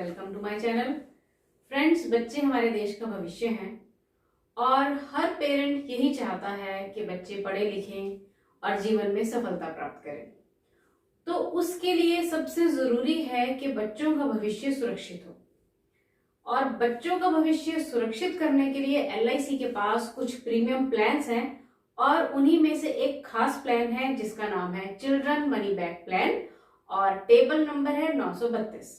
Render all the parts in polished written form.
Welcome to my channel. Friends, बच्चे हमारे देश का भविष्य हैं और हर पेरेंट यही चाहता है कि बच्चे पढ़े लिखें और जीवन में सफलता प्राप्त करें। तो उसके लिए सबसे जरूरी है कि बच्चों का भविष्य सुरक्षित हो, और बच्चों का भविष्य सुरक्षित करने के लिए LIC के पास कुछ प्रीमियम प्लान्स हैं और उन्हीं में से एक खास प्लान है जिसका नाम है चिल्ड्रन मनी बैक प्लान और टेबल नंबर है 932।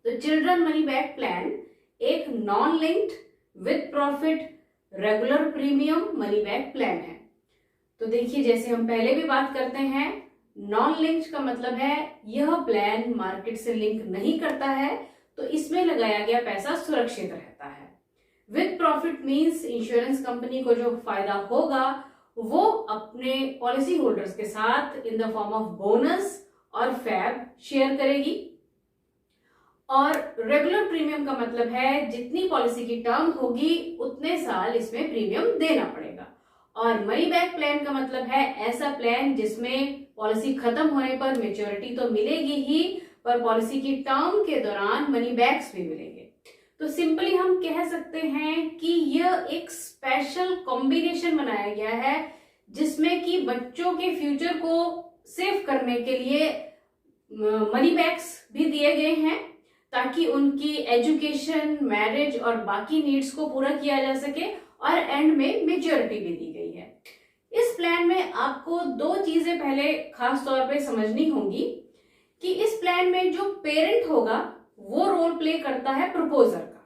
तो चिल्ड्रन मनी बैक प्लान एक non linked with profit regular premium money back plan है। तो देखिए, जैसे हम पहले भी बात करते हैं, नॉन लिंक्ड का मतलब है यह प्लान मार्केट से लिंक नहीं करता है, तो इसमें लगाया गया पैसा सुरक्षित रहता है। With profit means insurance company को जो फायदा होगा वो अपने पॉलिसी होल्डर्स के साथ in the form of bonus और फैब शेयर करेगी। और रेगुलर प्रीमियम का मतलब है जितनी पॉलिसी की टर्म होगी उतने साल इसमें प्रीमियम देना पड़ेगा। और मनी बैक प्लान का मतलब है ऐसा प्लान जिसमें पॉलिसी खत्म होने पर मैच्योरिटी तो मिलेगी ही, पर पॉलिसी की टर्म के दौरान मनी बैक्स भी मिलेंगे। तो सिंपली हम कह सकते हैं कि यह एक स्पेशल कॉम्बिनेशन बनाया गया है जिसमें कि बच्चों के फ्यूचर को सेव करने के लिए मनी बैक्स भी दिए गए हैं ताकि उनकी एजुकेशन, मैरिज और बाकी नीड्स को पूरा किया जा सके, और एंड में मैच्योरिटी भी दी गई है। इस प्लान में आपको दो चीजें पहले खास तौर पे समझनी होंगी कि इस प्लान में जो पेरेंट होगा वो रोल प्ले करता है प्रपोजर का,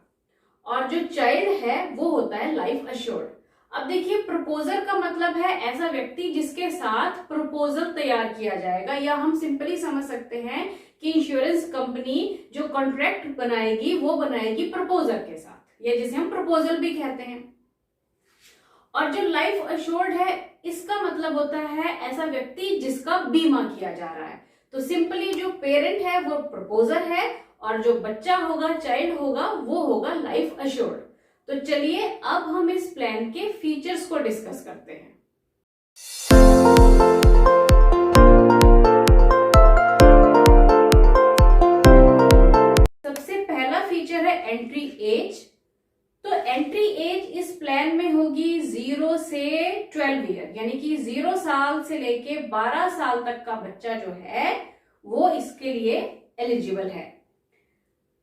और जो चाइल्ड है वो होता है लाइफ अश्योर्ड। अब देखिए, प्रपोजर का मतलब है ऐसा व्यक्ति जिसके साथ प्रपोजल तैयार किया जाएगा, या हम सिंपली समझ सकते हैं कि इंश्योरेंस कंपनी जो कॉन्ट्रैक्ट बनाएगी वो बनाएगी प्रपोजर के साथ, या जिसे हम प्रपोजल भी कहते हैं। और जो लाइफ अश्योर्ड है इसका मतलब होता है ऐसा व्यक्ति जिसका बीमा किया जा रहा है। तो सिंपली जो पेरेंट है वो प्रपोजर है और जो बच्चा होगा, चाइल्ड होगा, वो होगा लाइफ अश्योर्ड। तो चलिए अब हम इस प्लान के फीचर्स को डिस्कस करते हैं। सबसे पहला फीचर है एंट्री एज। तो एंट्री एज इस प्लान में होगी 0 से 12 ईयर, यानी कि 0 साल से लेके 12 साल तक का बच्चा जो है वो इसके लिए एलिजिबल है।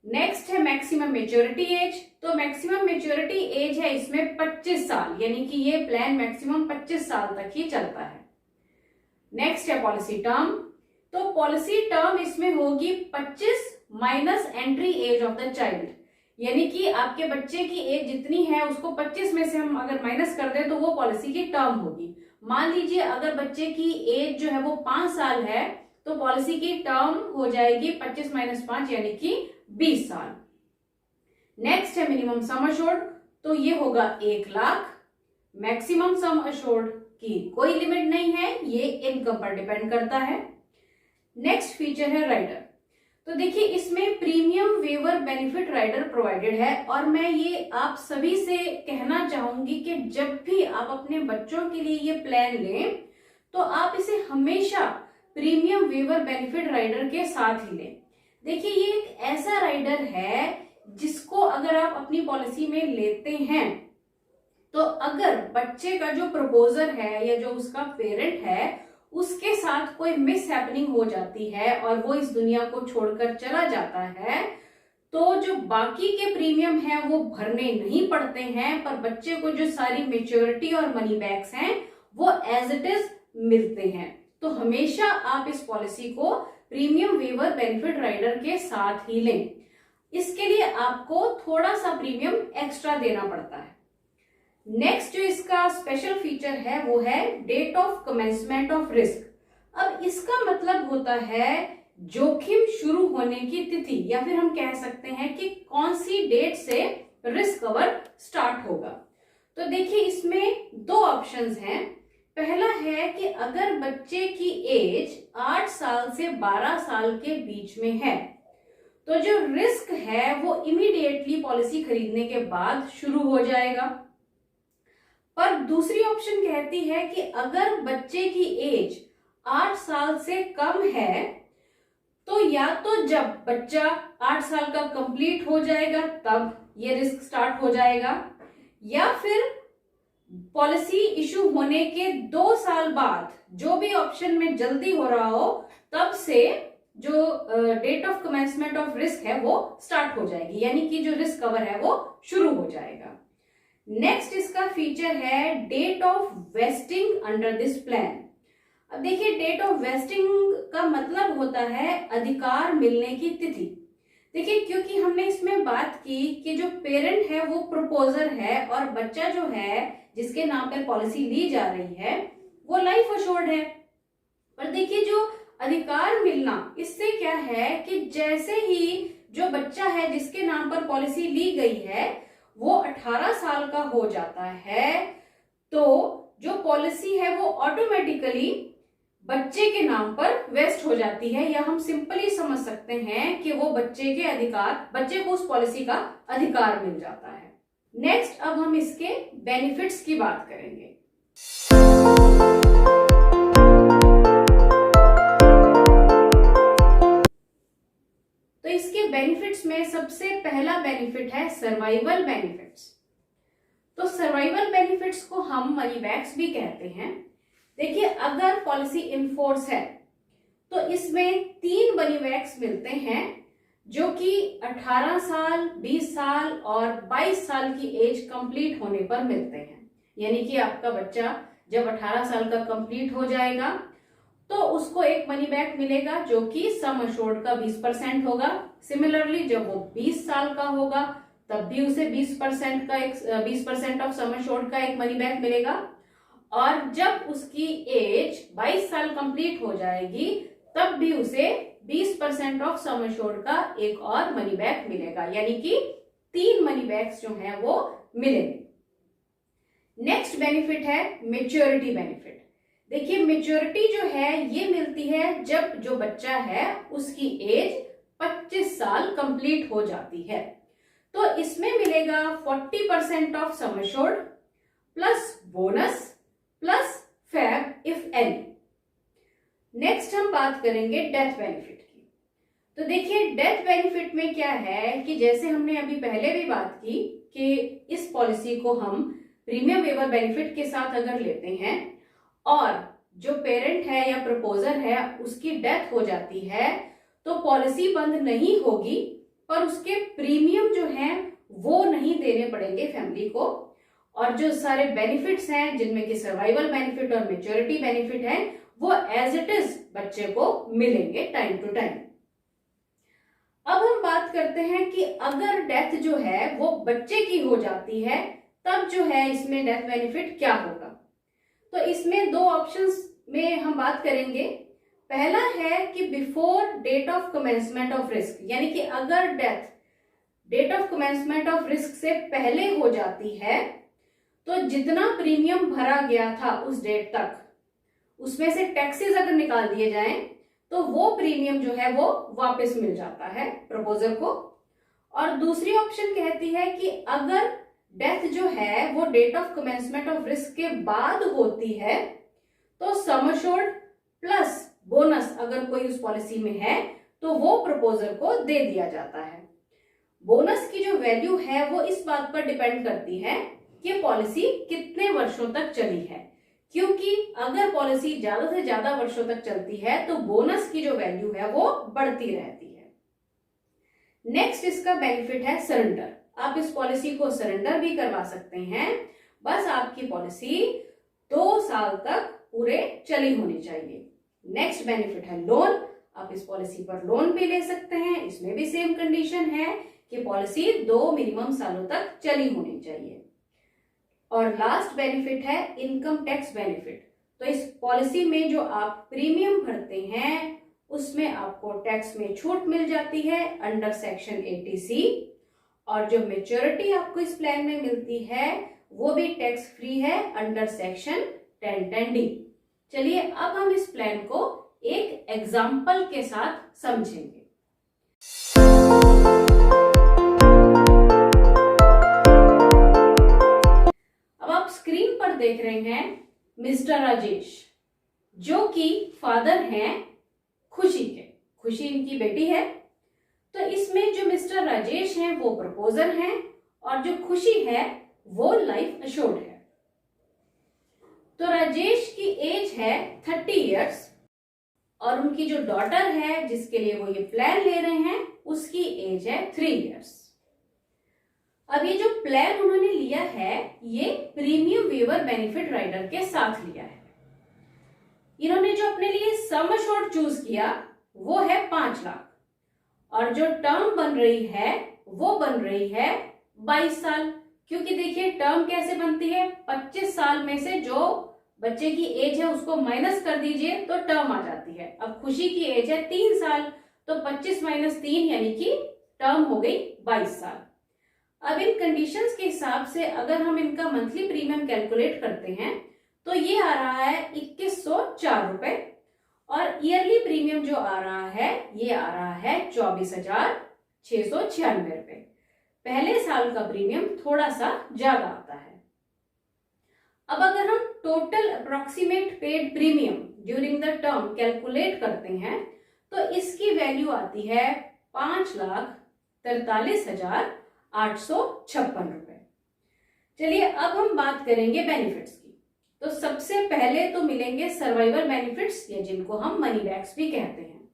नेक्स्ट है मैक्सिमम मैच्योरिटी एज। तो मैक्सिमम मैच्योरिटी एज है इसमें 25 साल, यानी कि ये प्लान मैक्सिमम 25 साल तक ही चलता है। नेक्स्ट है पॉलिसी टर्म। तो पॉलिसी टर्म इसमें होगी 25 minus entry age of the child, यानी कि आपके बच्चे की एज जितनी है उसको 25 में से हम अगर माइनस कर दें तो वो पॉलिसी की टर्म होगी। मान लीजिए अगर बच्चे की एज जो है वो 5 साल है तो पॉलिसी की टर्म हो जाएगी 25 माइनस 5 यानी कि 20 साल। नेक्स्ट है मिनिमम सम अश्योर्ड। तो ये होगा 1 लाख। मैक्सिमम सम अश्योर्ड की कोई लिमिट नहीं है, ये इनकम पर डिपेंड करता है। नेक्स्ट फीचर है राइडर। तो देखिए, इसमें premium waiver benefit rider provided है, और मैं ये आप सभी से कहना चाहूंगी कि जब भी आप अपने बच्चों के लिए ये प्लान लें तो आप इसे हमेशा प्रीमियम वेवर बेनिफिट राइडर के साथ ही लें। देखिए, ये एक ऐसा राइडर है जिसको अगर आप अपनी पॉलिसी में लेते हैं तो अगर बच्चे का जो प्रपोजर है या जो उसका पेरेंट है उसके साथ कोई मिस हैपनिंग हो जाती है और वो इस दुनिया को छोड़कर चला जाता है, तो जो बाकी के प्रीमियम हैं वो भरने नहीं पड़ते हैं, पर बच्चे को जो सारी मैच्योरिटी और मनी बैक्स हैं वो एज इट इज मिलते हैं। तो हमेशा आप इस पॉलिसी को प्रीमियम वेवर बेनिफिट राइडर के साथ ही लें। इसके लिए आपको थोड़ा सा प्रीमियम एक्स्ट्रा देना पड़ता है। नेक्स्ट जो इसका स्पेशल फीचर है वो है date of commencement of risk. अब इसका मतलब होता है जोखिम शुरू होने की तिथि, या फिर हम कह सकते हैं कि कौन सी डेट से रिस्क कवर स्टार्ट होगा। तो देखिए, इसमें दो ऑप्शंस हैं। पहला है कि अगर बच्चे की एज 8 साल से 12 साल के बीच में है तो जो रिस्क है वो इमीडिएटली पॉलिसी खरीदने के बाद शुरू हो जाएगा। पर दूसरी ऑप्शन कहती है कि अगर बच्चे की एज 8 साल से कम है तो या तो जब बच्चा 8 साल का कंप्लीट हो जाएगा तब ये रिस्क स्टार्ट हो जाएगा, या फिर पॉलिसी इशू होने के 2 साल बाद, जो भी ऑप्शन में जल्दी हो रहा हो, तब से जो date of commencement of risk है वो स्टार्ट हो जाएगी, यानी कि जो रिस्क कवर है वो शुरू हो जाएगा। नेक्स्ट इसका फीचर है date of vesting under this plan. अब देखिए, डेट ऑफ वेस्टिंग का मतलब होता है अधिकार मिलने की तिथि। देखिए, क्योंकि हमने इसमें बात की कि जो पेरेंट है वो प्रपोजर है और बच्चा जो है जिसके नाम पर पॉलिसी ली जा रही है वो लाइफ अश्योर्ड है। पर देखिए, जो अधिकार मिलना, इससे क्या है कि जैसे ही जो बच्चा है जिसके नाम पर पॉलिसी ली गई है वो 18 साल का हो जाता है, तो जो पॉलिसी है वो ऑटोमेटिकली बच्चे के नाम पर वेस्ट हो जाती है, या हम सिंपली समझ सकते हैं कि वो बच्चे को उस पॉलिसी का अधिकार मिल जाता है। नेक्स्ट, अब हम इसके बेनिफिट्स की बात करेंगे। तो इसके बेनिफिट्स में सबसे पहला बेनिफिट है सर्वाइवल बेनिफिट्स। तो सर्वाइवल बेनिफिट्स को हम मनी बैक्स भी कहते हैं। देखिए, अगर पॉलिसी इन फोर्स है तो इसमें 3 मनी बैक्स मिलते हैं जो कि 18 साल, 20 साल और 22 साल की एज कंप्लीट होने पर मिलते हैं। यानी कि आपका बच्चा जब 18 साल का कंप्लीट हो जाएगा तो उसको एक मनी बैक मिलेगा जो कि सम अश्योर्ड का 20% होगा। सिमिलरली जब वो 20 साल का होगा तब भी उसे 20% ऑफ सम अश्योर्ड का एक मनी बैक मिलेगा, और जब उसकी एज 22 साल कंप्लीट हो जाएगी तब भी उसे 20% ऑफ सम अश्योर्ड का एक और मनी बैक मिलेगा, यानी कि 3 मनी बैक्स जो हैं वो मिलेंगे। नेक्स्ट बेनिफिट है मेच्योरिटी बेनिफिट। देखिए, मेच्योरिटी जो है ये मिलती है जब जो बच्चा है उसकी एज 25 साल कंप्लीट हो जाती है, तो इसमें मिलेगा 40% of sum assured plus bonus plus FAB if any. Next हम बात करेंगे डेथ बेनिफिट की। तो देखिए, डेथ बेनिफिट में क्या है कि जैसे हमने अभी पहले भी बात की कि इस पॉलिसी को हम प्रीमियम वेवर बेनिफिट के साथ अगर लेते हैं और जो पेरेंट है या प्रपोजर है उसकी डेथ हो जाती है तो पॉलिसी बंद नहीं होगी, पर उसके प्रीमियम जो हैं वो नहीं देने पड़ेंगे फैमिली को, और जो सारे बेनिफिट्स हैं जिनमें कि सर्वाइवल बेनिफिट और मेच्योरिटी बेनिफिट है वो एज इट इज बच्चे को मिलेंगे टाइम टू टाइम। अब हम बात करते हैं कि अगर डेथ जो है वो बच्चे की हो जाती है तब जो है इसमें डेथ बेनिफिट क्या होगा। तो इसमें 2 ऑप्शंस में हम बात करेंगे। पहला है कि before date of commencement of risk, यानी कि अगर death date of commencement of risk से पहले हो जाती है तो जितना प्रीमियम भरा गया था उस डेट तक उसमें से टैक्सेस अगर निकाल दिए जाएं तो वो प्रीमियम जो है वो वापस मिल जाता है प्रपोजर को। और दूसरी ऑप्शन कहती है कि अगर डेथ जो है वो date of commencement of risk के बाद होती है तो सम अश्योर्ड प्लस बोनस अगर कोई उस पॉलिसी में है तो वो प्रपोजर को दे दिया जाता है। बोनस की जो वैल्यू है वो इस बात पर डिपेंड करती है कि पॉलिसी कितने वर्षों तक चली है, क्योंकि अगर पॉलिसी ज्यादा से ज्यादा वर्षों तक चलती है तो बोनस की जो वैल्यू है वो बढ़ती रहती है। नेक्स्ट इसका बेनिफिट है सरेंडर। आप इस पॉलिसी को सरेंडर भी करवा सकते हैं, बस आपकी पॉलिसी 2 साल तक पूरे चली होनी चाहिए। नेक्स्ट बेनिफिट है लोन। आप इस पॉलिसी पर लोन भी ले सकते हैं, इसमें भी सेम कंडीशन है कि पॉलिसी 2 मिनिमम सालों तक चली होनी चाहिए। और लास्ट बेनिफिट है इनकम टैक्स बेनिफिट। तो इस पॉलिसी में जो आप प्रीमियम भरते हैं उसमें आपको टैक्स में छूट मिल जाती है अंडर सेक्शन 80C, और जो मेच्योरिटी आपको इस प्लान में मिलती है वो भी टैक्स फ्री है अंडर सेक्शन 1010D। चलिए अब हम इस प्लान को एक एग्जाम्पल के साथ समझेंगे। स्क्रीन पर देख रहे हैं मिस्टर राजेश, जो कि फादर हैं खुशी के। खुशी इनकी बेटी है। तो इसमें जो मिस्टर राजेश हैं वो प्रपोजर हैं और जो खुशी है वो लाइफ एश्योर्ड है। तो राजेश की एज है 30 इयर्स और उनकी जो डॉटर है जिसके लिए वो ये प्लान ले रहे हैं उसकी एज है 3 इयर्स। अब ये जो प्लान उन्होंने लिया है ये प्रीमियम वेवर बेनिफिट राइडर के साथ लिया है। इन्होंने जो अपने लिए सम एश्योर्ड चूज किया वो है 5 लाख और जो टर्म बन रही है वो बन रही है 22 साल। क्योंकि देखिए टर्म कैसे बनती है, 25 साल में से जो बच्चे की एज है उसको माइनस कर दीजिए तो टर्म आ जाती है। अब खुशी की एज है 3 साल तो 25 - 3 यानी कि टर्म हो गई 22 साल। अब इन कंडीशंस के हिसाब से अगर हम इनका मंथली प्रीमियम कैलकुलेट करते हैं तो ये आ रहा है 2104 रुपए और ईयरली प्रीमियम जो आ रहा है ये आ रहा है 24,696 रुपए। पहले साल का प्रीमियम थोड़ा सा ज्यादा आता है। अब अगर हम total approximate paid premium during the term calculate करते हैं तो इसकी वैल्यू आती है 5,43,856 रुपए। चलिए अब हम बात करेंगे बेनिफिट्स की। तो सबसे पहले तो मिलेंगे सर्वाइवल बेनिफिट्स या जिनको हम मनी बैक्स भी कहते हैं।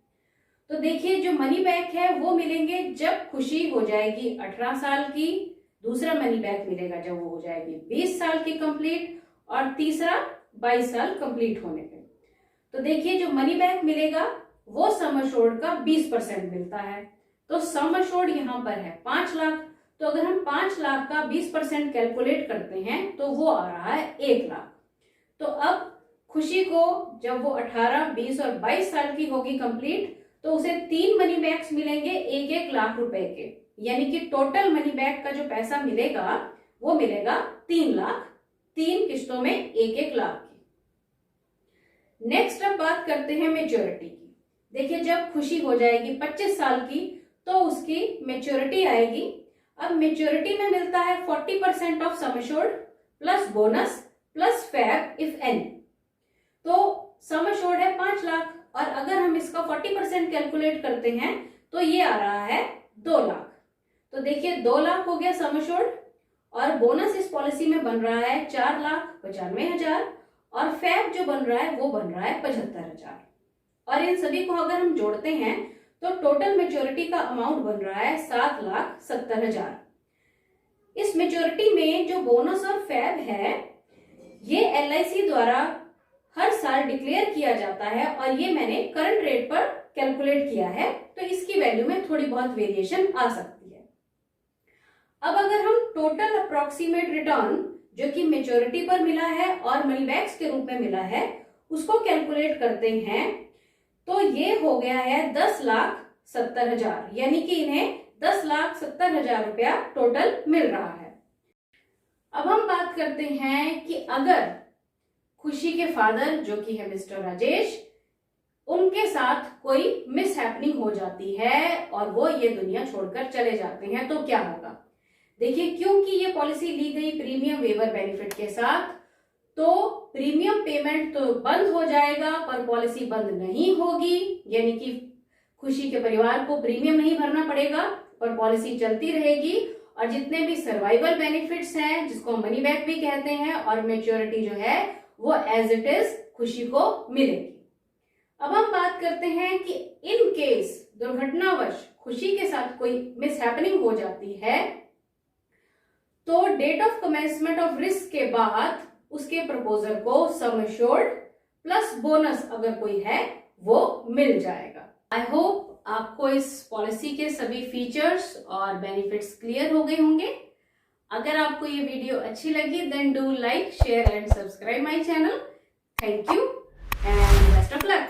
तो देखिए जो मनी बैक है वो मिलेंगे जब खुशी हो जाएगी 18 साल की, दूसरा मनी बैक मिलेगा जब वो हो जाएगी 20 साल की कंप्लीट और तीसरा 22 साल कंप्लीट होने पे। तो देखिए जो मनी बैक मिलेगा वो सम एश्योर्ड का 20% मिलता है। तो सम एश्योर्ड यहाँ पर है 5 लाख। तो अगर हम 5 लाख का 20% कैलकुलेट करते हैं तो वो आ रहा है 1 लाख। तो अब खुशी को जब वो 18, 20 और 22 साल की होगी कंप्लीट तो उसे 3 मनी बैक्स मिलेंगे 1-1 लाख रुपए के, यानी कि टोटल मनी बैक का जो पैसा मिलेगा वो मिलेगा 3 लाख, 3 किस्तों में 1-1 लाख की। नेक्स्ट अब बात करते हैं मेच्योरिटी की। देखिए जब खुशी हो जाएगी 25 साल की तो उसकी मेच्योरिटी आएगी। अब मेच्योरिटी में मिलता है 40% of sum assured plus bonus plus FAB if any. तो सम एश्योर्ड है 5 लाख और अगर हम इसका 40% कैलकुलेट करते हैं तो ये आ रहा है 2 लाख। तो देखिए 2 लाख हो गया सम एश्योर्ड और बोनस इस पॉलिसी में बन रहा है 4,95,000 और फैब जो बन रहा है वो बन रहा है 75,000 और इन सभी को अगर हम जोड़ते हैं तो टोटल मेच्योरिटी का अमाउंट बन रहा है 7,70,000। इस मेच्योरिटी में जो बोनस और फैब है ये LIC द्वारा हर साल डिक्लेयर किया जाता है और ये मैंने करंट रेट पर कैलकुलेट किया है तो इसकी वैल्यू में थोड़ी बहुत वेरिएशन आ सकती है। अब अगर हम टोटल अप्रोक्सीमेट रिटर्न जो कि मेच्योरिटी पर मिला है और मनी बैक्स के रूप में मिला है उसको कैलकुलेट करते हैं तो ये हो गया है 10,70,000, यानी कि इन्हें 10,70,000 रुपया टोटल मिल रहा है। अब हम बात करते हैं कि अगर खुशी के फादर जो कि है मिस्टर राजेश, उनके साथ कोई मिस हैपनिंग हो जाती है और वो ये दुनिया छोड़कर चले जाते हैं तो क्या होगा। देखिए क्योंकि ये पॉलिसी ली गई प्रीमियम वेवर बेनिफिट के साथ तो प्रीमियम पेमेंट तो बंद हो जाएगा पर पॉलिसी बंद नहीं होगी, यानी कि खुशी के परिवार को प्रीमियम नहीं भरना पड़ेगा पर पॉलिसी चलती रहेगी और जितने भी सर्वाइवल बेनिफिट्स हैं जिसको मनी बैक भी कहते हैं और मेच्योरिटी जो है वो एज इट इज खुशी को मिलेगी। अब हम बात करते हैं कि इन केस दुर्घटनावश खुशी के साथ कोई मिस हैपनिंग हो जाती है तो date of commencement of risk के बाद उसके प्रपोजर को सम एश्योर्ड प्लस बोनस अगर कोई है वो मिल जाएगा। आई होप आपको इस पॉलिसी के सभी फीचर्स और बेनिफिट्स क्लियर हो गए होंगे। अगर आपको ये वीडियो अच्छी लगी then do like, share and subscribe my channel. Thank you and best of luck.